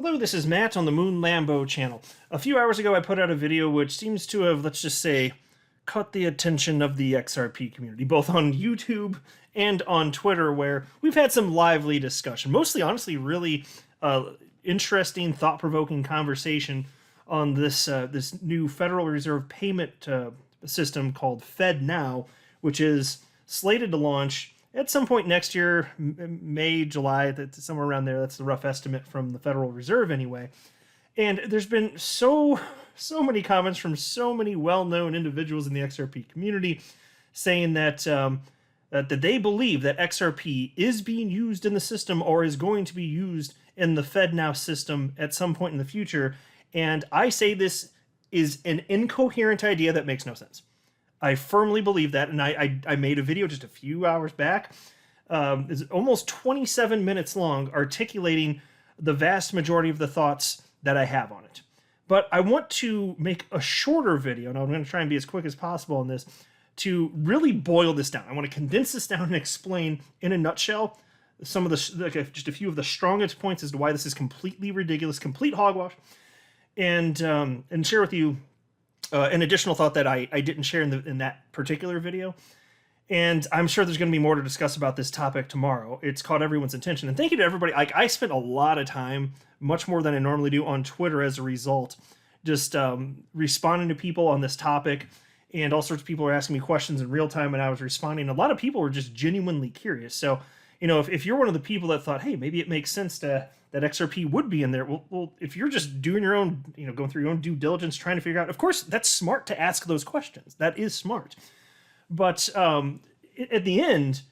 Hello, this is Matt on the Moon Lambo channel. A few hours ago I put out a video which seems to have, let's just say, caught the attention of the XRP community, both on YouTube and on Twitter, where we've had some lively discussion. Mostly, honestly, really interesting, thought-provoking conversation on this new Federal Reserve payment system called FedNow, which is slated to launch at some point next year, May, July, that's somewhere around there. That's the rough estimate from the Federal Reserve anyway. And there's been so many comments from so many well-known individuals in the XRP community saying that that they believe that XRP is being used in the system or is going to be used in the FedNow system at some point in the future. And I say this is an incoherent idea that makes no sense. I firmly believe that, and I made a video just a few hours back. It's almost 27 minutes long, articulating the vast majority of the thoughts that I have on it. But I want to make a shorter video, and I'm going to try and be as quick as possible on this, to really boil this down. I want to condense this down and explain in a nutshell some of the, just a few of the strongest points as to why this is completely ridiculous, complete hogwash, and share with you an additional thought that I didn't share in that particular video. And I'm sure there's going to be more to discuss about this topic tomorrow. It's caught everyone's attention. And thank you to everybody. I spent a lot of time, much more than I normally do, on Twitter as a result, just responding to people on this topic. And all sorts of people were asking me questions in real time, and I was responding. A lot of people were just genuinely curious. So, you know, if you're one of the people that thought, hey, maybe it makes sense that XRP would be in there, well, if you're just doing your own, going through your own due diligence, trying to figure out, of course, that's smart to ask those questions. That is smart. But at the end,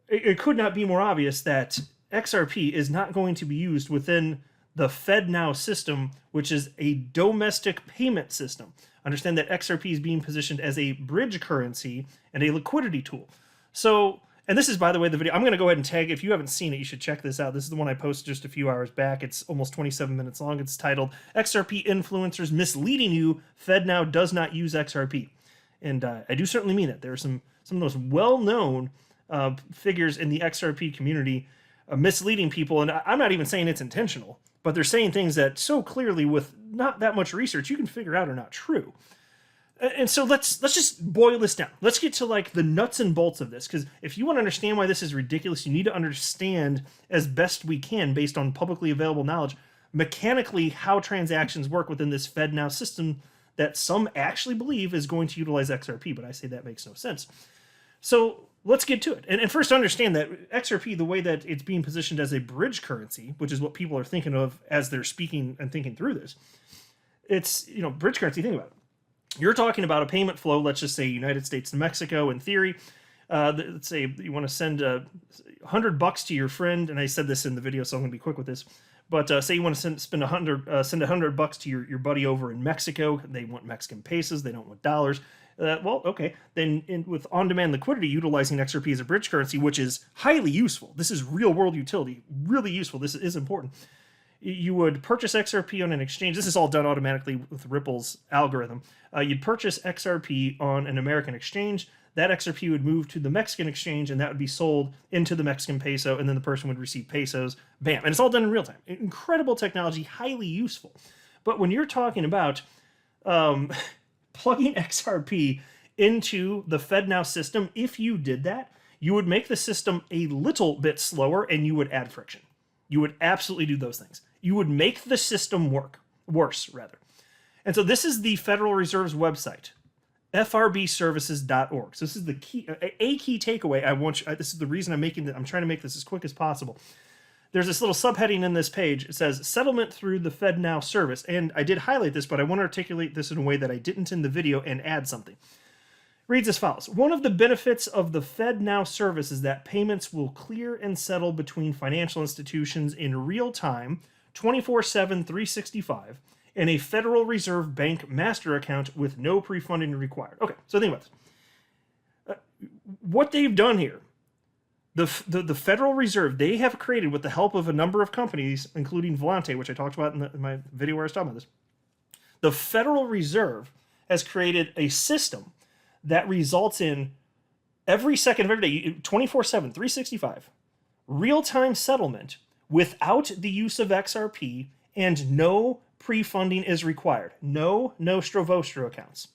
it could not be more obvious that XRP is not going to be used within the FedNow system, which is a domestic payment system. Understand that XRP is being positioned as a bridge currency and a liquidity tool. So, and this is, by the way, the video. I'm going to go ahead and tag. If you haven't seen it, you should check this out. This is the one I posted just a few hours back. It's almost 27 minutes long. It's titled, XRP Influencers Misleading You. FedNow Does Not Use XRP. And I do certainly mean it. There are some of the most well-known figures in the XRP community misleading people. And I'm not even saying it's intentional, but they're saying things that so clearly, with not that much research, you can figure out are not true. And so let's just boil this down. Let's get to like the nuts and bolts of this, because if you want to understand why this is ridiculous, you need to understand as best we can, based on publicly available knowledge, mechanically how transactions work within this FedNow system that some actually believe is going to utilize XRP, but I say that makes no sense. So let's get to it. And first, understand that XRP, the way that it's being positioned as a bridge currency, which is what people are thinking of as they're speaking and thinking through this, it's, bridge currency, think about it. You're talking about a payment flow, let's just say United States to Mexico in theory. Let's say you want to send $100 to your friend, and I said this in the video, so I'm going to be quick with this. But say you want to send $100 to your buddy over in Mexico. They want Mexican pesos. They don't want dollars. Well, okay. Then with on-demand liquidity, utilizing XRP as a bridge currency, which is highly useful. This is real-world utility, really useful. This is important. You would purchase XRP on an exchange. This is all done automatically with Ripple's algorithm. You'd purchase XRP on an American exchange. That XRP would move to the Mexican exchange, and that would be sold into the Mexican peso, and then the person would receive pesos. Bam. And it's all done in real time. Incredible technology, highly useful. But when you're talking about plugging XRP into the FedNow system, if you did that, you would make the system a little bit slower, and you would add friction. You would absolutely do those things. You would make the system worse, rather. And so this is the Federal Reserve's website, frbservices.org. So this is the key, a key takeaway. This is the reason I'm trying to make this as quick as possible. There's this little subheading in this page. It says settlement through the FedNow service. And I did highlight this, but I want to articulate this in a way that I didn't in the video and add something. Reads as follows. One of the benefits of the FedNow service is that payments will clear and settle between financial institutions in real time, 24/7, 365, in a Federal Reserve Bank master account with no pre-funding required. Okay, so think about this. What they've done here, the Federal Reserve, they have created, with the help of a number of companies, including Volante, which I talked about in my video where I was talking about this, the Federal Reserve has created a system that results in every second of every day, 24/7, 365, real-time settlement without the use of XRP and no pre-funding is required. No Nostro Vostro accounts.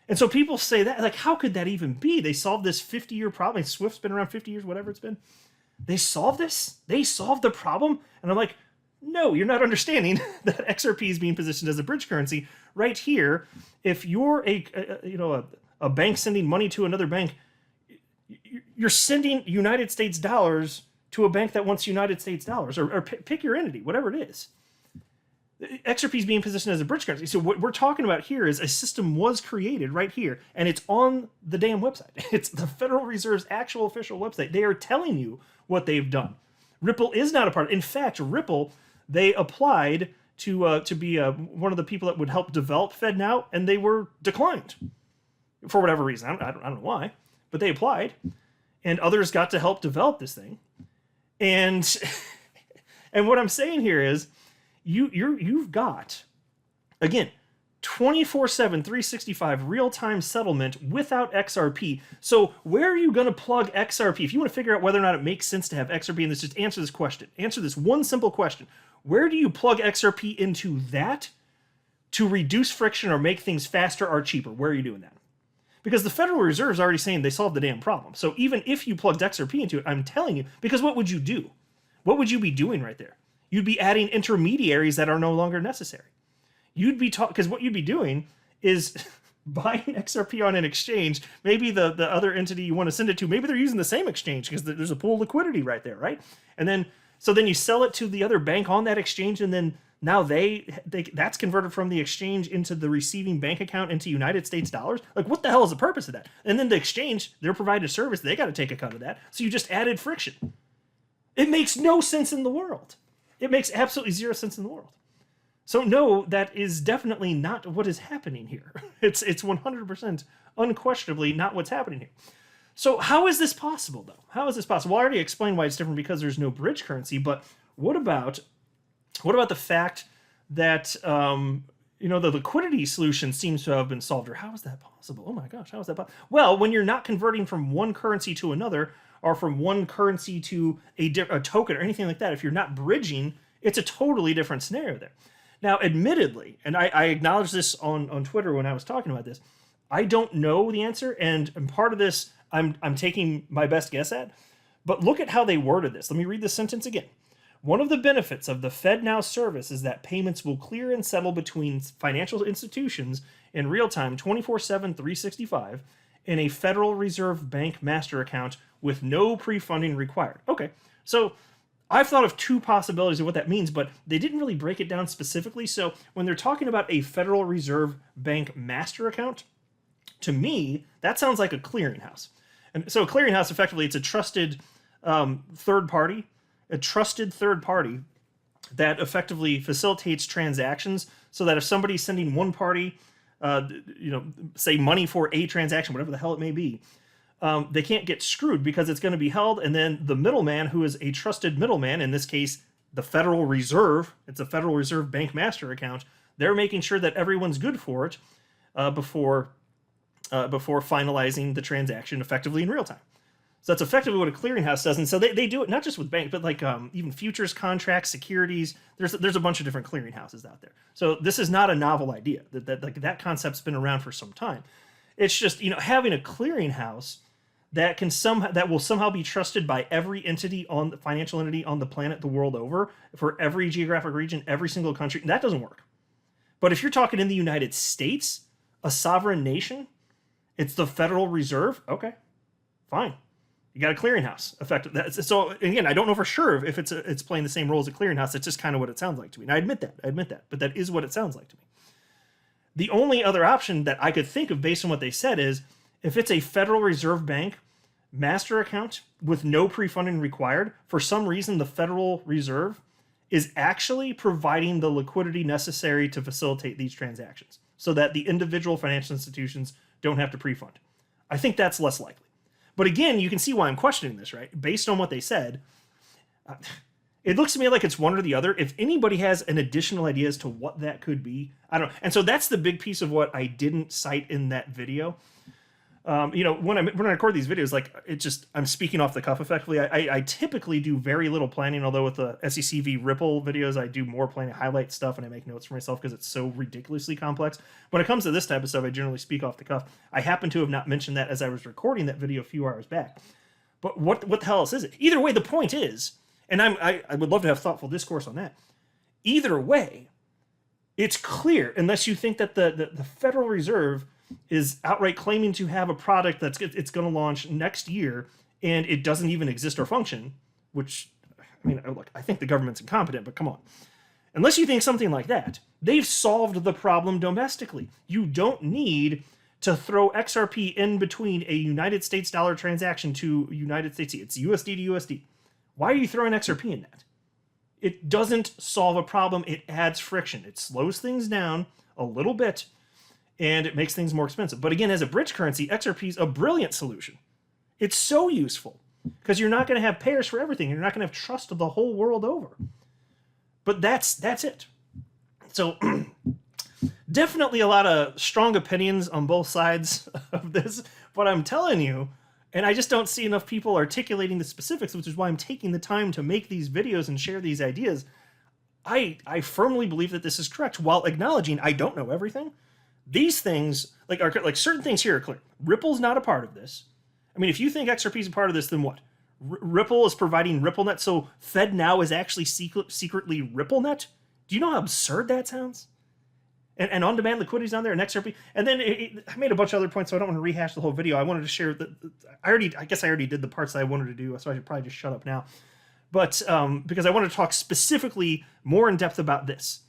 And so people say that, like, how could that even be? They solved this 50-year problem. Swift's been around 50 years, whatever it's been. They solved this? They solved the problem? And I'm like, no, you're not understanding that XRP is being positioned as a bridge currency right here. If you're a bank sending money to another bank, you're sending United States dollars to a bank that wants United States dollars, or pick your entity, whatever it is. XRP is being positioned as a bridge currency. So what we're talking about here is a system was created right here, and it's on the damn website. It's the Federal Reserve's actual official website. They are telling you what they've done. Ripple is not a part of it. In fact, Ripple, they applied to be one of the people that would help develop FedNow, and they were declined for whatever reason. I don't know why, but they applied, and others got to help develop this thing. And and what I'm saying here is, you've got, again, 24/7, 365 real-time settlement without XRP. So where are you going to plug XRP? If you want to figure out whether or not it makes sense to have XRP in this, just answer this question. Answer this one simple question. Where do you plug XRP into that to reduce friction or make things faster or cheaper? Where are you doing that? Because the Federal Reserve is already saying they solved the damn problem. So even if you plugged XRP into it, I'm telling you, because what would you do? What would you be doing right there? You'd be adding intermediaries that are no longer necessary. You'd be because what you'd be doing is buying XRP on an exchange. Maybe the other entity you want to send it to, maybe they're using the same exchange because there's a pool of liquidity right there, right? And then you sell it to the other bank on that exchange, and then now that's converted from the exchange into the receiving bank account into United States dollars. Like, what the hell is the purpose of that? And then the exchange, they're providing a service, they got to take a cut of that. So you just added friction. It makes no sense in the world. It makes absolutely zero sense in the world. So no, that is definitely not what is happening here. It's 100% unquestionably not what's happening here. So how is this possible, though? How is this possible? Well, I already explained why it's different, because there's no bridge currency, but what about the fact that the liquidity solution seems to have been solved? Or how is that possible? Oh my gosh, how is that possible? Well, when you're not converting from one currency to another, or from one currency to a token or anything like that, if you're not bridging, it's a totally different scenario there. Now, admittedly, and I acknowledged this on Twitter when I was talking about this, I don't know the answer, and part of this I'm taking my best guess at, but look at how they worded this. Let me read this sentence again. One of the benefits of the FedNow service is that payments will clear and settle between financial institutions in real time, 24/7, 365, in a Federal Reserve Bank master account with no pre-funding required. Okay, so I've thought of two possibilities of what that means, but they didn't really break it down specifically. So when they're talking about a Federal Reserve Bank master account, to me, that sounds like a clearinghouse. And so a clearinghouse, effectively, it's a trusted third party that effectively facilitates transactions, so that if somebody's sending one party, say money for a transaction, whatever the hell it may be, they can't get screwed because it's going to be held, and then the middleman, who is a trusted middleman, in this case, the Federal Reserve, it's a Federal Reserve Bank master account, they're making sure that everyone's good for it before finalizing the transaction effectively in real time. So that's effectively what a clearinghouse does. And so they do it not just with banks, but like even futures contracts, securities. There's a bunch of different clearinghouses out there. So this is not a novel idea. That concept's been around for some time. It's just, having a clearinghouse that will somehow be trusted by every entity on the financial entity on the planet, the world over, for every geographic region, every single country. That doesn't work. But if you're talking in the United States, a sovereign nation, it's the Federal Reserve. Okay, fine. You got a clearinghouse, effectively. So again, I don't know for sure if it's playing the same role as a clearinghouse. It's just kind of what it sounds like to me. And I admit that, but that is what it sounds like to me. The only other option that I could think of based on what they said is if it's a Federal Reserve Bank master account with no pre-funding required, for some reason the Federal Reserve is actually providing the liquidity necessary to facilitate these transactions so that the individual financial institutions don't have to pre-fund. I think that's less likely. But again, you can see why I'm questioning this, right? Based on what they said, it looks to me like it's one or the other. If anybody has an additional idea as to what that could be, I don't know. And so that's the big piece of what I didn't cite in that video. when I record these videos, like I'm speaking off the cuff effectively. I typically do very little planning, although with the SEC v Ripple videos, I do more planning, highlight stuff, and I make notes for myself because it's so ridiculously complex. When it comes to this type of stuff, I generally speak off the cuff. I happen to have not mentioned that as I was recording that video a few hours back. But what the hell else is it? Either way, the point is, and I would love to have thoughtful discourse on that. Either way, it's clear, unless you think that the Federal Reserve is outright claiming to have a product it's going to launch next year and it doesn't even exist or function, which, I mean, look, I think the government's incompetent, but come on. Unless you think something like that, they've solved the problem domestically. You don't need to throw XRP in between a United States dollar transaction to United States. It's USD to USD. Why are you throwing XRP in that? It doesn't solve a problem. It adds friction. It slows things down a little bit, and it makes things more expensive. But again, as a bridge currency, XRP is a brilliant solution. It's so useful because you're not going to have pairs for everything. You're not going to have trust the whole world over. But that's it. So definitely a lot of strong opinions on both sides of this. But I'm telling you, and I just don't see enough people articulating the specifics, which is why I'm taking the time to make these videos and share these ideas. I firmly believe that this is correct, while acknowledging I don't know everything. These things, like certain things here are clear. Ripple's not a part of this. I mean, if you think XRP is a part of this, then what? Ripple is providing RippleNet, so FedNow is actually secretly RippleNet? Do you know how absurd that sounds? And on-demand liquidity's on there, and XRP. And then I made a bunch of other points, so I don't want to rehash the whole video. I wanted to share I guess I already did the parts that I wanted to do, so I should probably just shut up now. But because I want to talk specifically more in depth about this,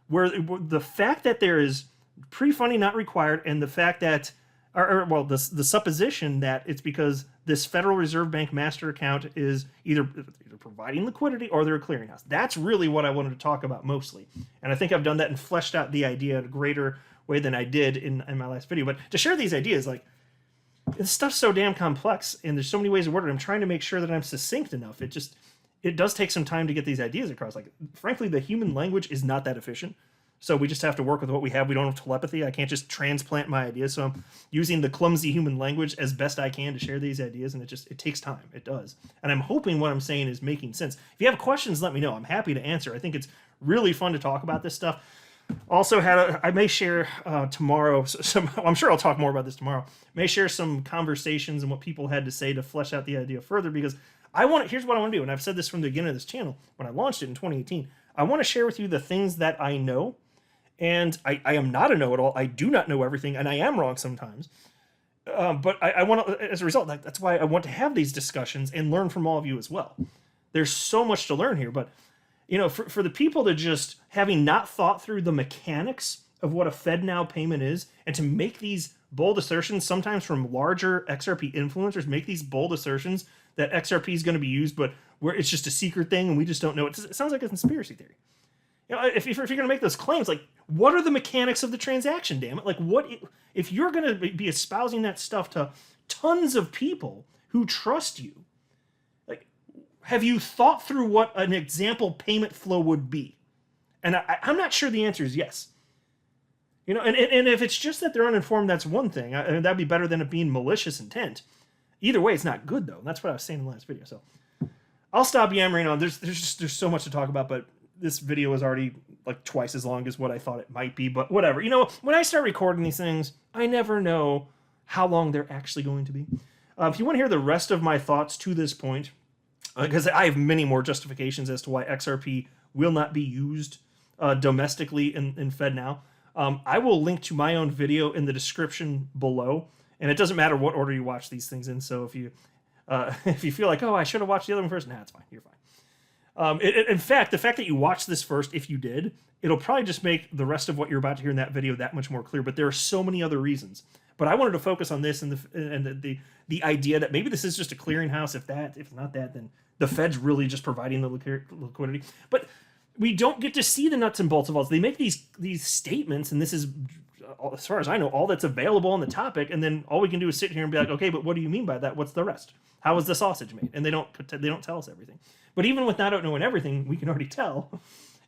where the fact that there is pre-funding not required, and the fact that, the supposition that it's because this Federal Reserve Bank master account is either providing liquidity or they're a clearinghouse. That's really what I wanted to talk about mostly. And I think I've done that and fleshed out the idea in a greater way than I did in my last video. But to share these ideas, like, this stuff's so damn complex and there's so many ways to word it. I'm trying to make sure that I'm succinct enough. It does take some time to get these ideas across. Like, frankly, the human language is not that efficient. So we just have to work with what we have. We don't have telepathy. I can't just transplant my ideas. So I'm using the clumsy human language as best I can to share these ideas. And it takes time. It does. And I'm hoping what I'm saying is making sense. If you have questions, let me know. I'm happy to answer. I think it's really fun to talk about this stuff. Also, I may share tomorrow. I'm sure I'll talk more about this tomorrow. May share some conversations and what people had to say to flesh out the idea further, because here's what I want to do. And I've said this from the beginning of this channel when I launched it in 2018. I want to share with you the things that I know. And I am not a know-it-all. I do not know everything, and I am wrong sometimes. But I want to, as a result, that's why I want to have these discussions and learn from all of you as well. There's so much to learn here, but for the people to just, having not thought through the mechanics of what a FedNow payment is, and to make these bold assertions, sometimes from larger XRP influencers, make these bold assertions that XRP is going to be used, but where it's just a secret thing and we just don't know. It sounds like a conspiracy theory. If you're going to make those claims, like, what are the mechanics of the transaction, damn it? Like, if you're going to be espousing that stuff to tons of people who trust you, like, have you thought through what an example payment flow would be? And I'm not sure the answer is yes. And if it's just that they're uninformed, that's one thing. That'd be better than it being malicious intent. Either way, it's not good, though. That's what I was saying in the last video. So I'll stop yammering on. There's so much to talk about, but this video is already like twice as long as what I thought it might be, but whatever. When I start recording these things, I never know how long they're actually going to be. If you want to hear the rest of my thoughts to this point, because I have many more justifications as to why XRP will not be used domestically in FedNow, I will link to my own video in the description below, and it doesn't matter what order you watch these things in, so if you feel like, oh, I should have watched the other one first, nah, it's fine, you're fine. In fact, the fact that you watched this first, if you did, it'll probably just make the rest of what you're about to hear in that video that much more clear. But there are so many other reasons. But I wanted to focus on this and the idea that maybe this is just a clearinghouse. If not that, then the Fed's really just providing the liquidity. But we don't get to see the nuts and bolts of all this. They make these statements, and this is, as far as I know, all that's available on the topic. And then all we can do is sit here and be like, okay, but what do you mean by that? What's the rest? How is the sausage made? And they don't tell us everything. But even with not knowing everything, we can already tell,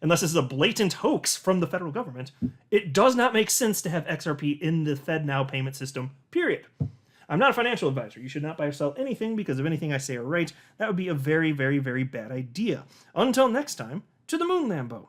unless this is a blatant hoax from the federal government, it does not make sense to have XRP in the FedNow payment system, period. I'm not a financial advisor. You should not buy or sell anything because if anything I say are right, that would be a very, very, very bad idea. Until next time, to the moon, Lambo.